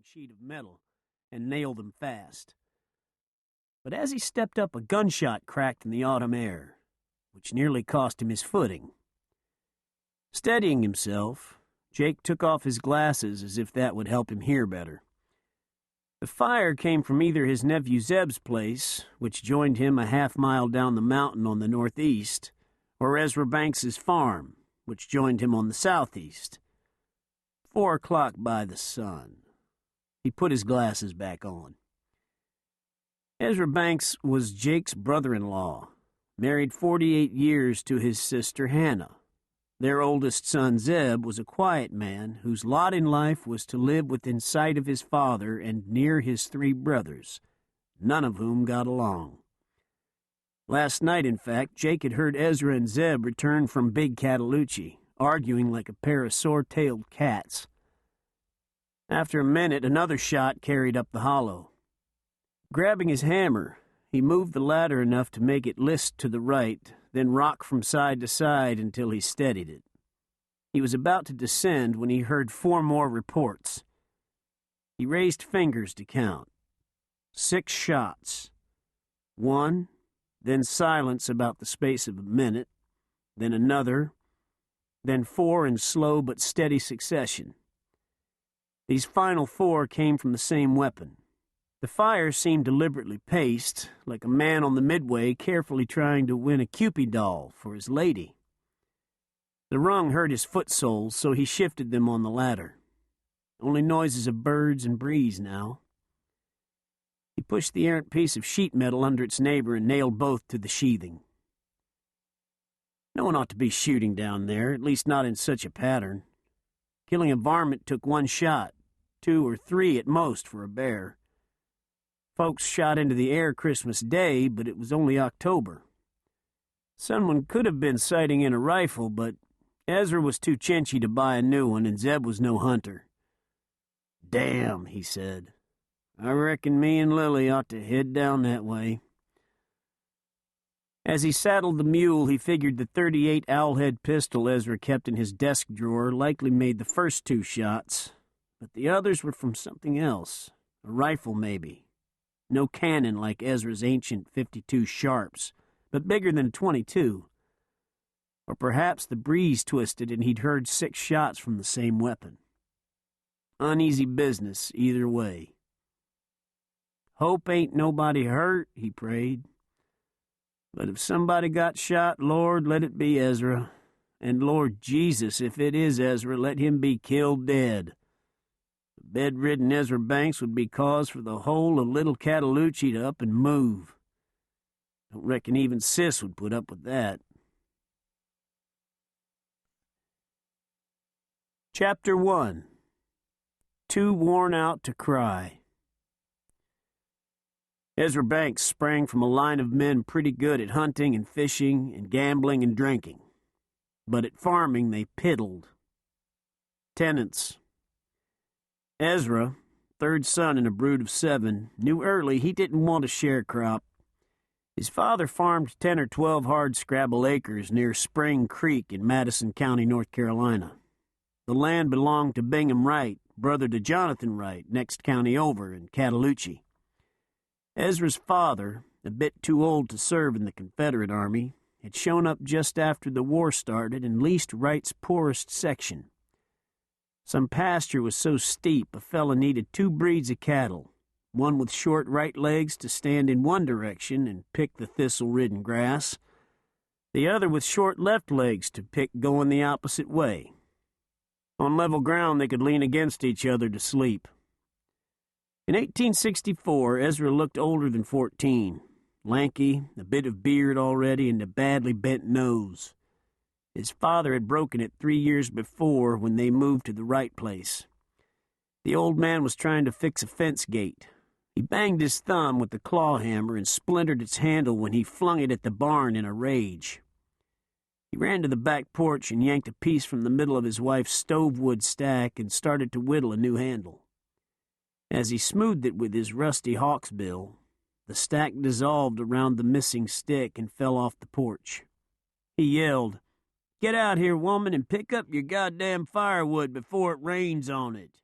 sheet of metal and nail them fast. But as he stepped up, a gunshot cracked in the autumn air, which nearly cost him his footing. Steadying himself, Jake took off his glasses as if that would help him hear better. The fire came from either his nephew Zeb's place, which joined him a half-mile down the mountain on the northeast, or Ezra Banks's farm, which joined him on the southeast. 4 o'clock by the sun. He put his glasses back on. Ezra Banks was Jake's brother-in-law, married 48 years to his sister Hannah. Their oldest son, Zeb, was a quiet man whose lot in life was to live within sight of his father and near his 3 brothers, none of whom got along. Last night, in fact, Jake had heard Ezra and Zeb return from Big Cataloochee, arguing like a pair of sore-tailed cats. After a minute, another shot carried up the hollow. Grabbing his hammer, he moved the ladder enough to make it list to the right, then rock from side to side until he steadied it. He was about to descend when he heard 4 more reports. He raised fingers to count. 6 shots. 1, then silence about the space of a minute, then another, then 4 in slow but steady succession. These final 4 came from the same weapon. The fire seemed deliberately paced, like a man on the midway carefully trying to win a Cupid doll for his lady. The rung hurt his foot soles, so he shifted them on the ladder. Only noises of birds and breeze now. He pushed the errant piece of sheet metal under its neighbor and nailed both to the sheathing. No one ought to be shooting down there, at least not in such a pattern. Killing a varmint took 1 shot, 2 or 3 at most for a bear. Folks shot into the air Christmas Day, but it was only October. Someone could have been sighting in a rifle, but Ezra was too chinchy to buy a new one, and Zeb was no hunter. "Damn," he said. "I reckon me and Lily ought to head down that way." As he saddled the mule, he figured the .38 owlhead pistol Ezra kept in his desk drawer likely made the first 2 shots, but the others were from something else. A rifle, maybe. No cannon like Ezra's ancient .52 Sharps, but bigger than a .22. Or perhaps the breeze twisted and he'd heard 6 shots from the same weapon. Uneasy business either way. "Hope ain't nobody hurt," he prayed. "But if somebody got shot, Lord, let it be Ezra. And Lord Jesus, if it is Ezra, let him be killed dead. Bedridden Ezra Banks would be cause for the whole of little Cataloochee to up and move. Don't reckon even Sis would put up with that." Chapter 1. Too Worn Out to Cry. Ezra Banks sprang from a line of men pretty good at hunting and fishing and gambling and drinking. But at farming they piddled. Tenants. Ezra, 3rd son in a brood of 7, knew early he didn't want a sharecrop. His father farmed 10 or 12 hard-scrabble acres near Spring Creek in Madison County, North Carolina. The land belonged to Bingham Wright, brother to Jonathan Wright, next county over in Cataloochee. Ezra's father, a bit too old to serve in the Confederate Army, had shown up just after the war started and leased Wright's poorest section. Some pasture was so steep a fella needed 2 breeds of cattle, one with short right legs to stand in one direction and pick the thistle-ridden grass, the other with short left legs to pick going the opposite way. On level ground they could lean against each other to sleep. In 1864, Ezra looked older than 14, lanky, a bit of beard already, and a badly bent nose. His father had broken it 3 years before when they moved to the right place. The old man was trying to fix a fence gate. He banged his thumb with the claw hammer and splintered its handle when he flung it at the barn in a rage. He ran to the back porch and yanked a piece from the middle of his wife's stovewood stack and started to whittle a new handle. As he smoothed it with his rusty hawk's bill, the stack dissolved around the missing stick and fell off the porch. He yelled, "Get out here, woman, and pick up your goddamn firewood before it rains on it."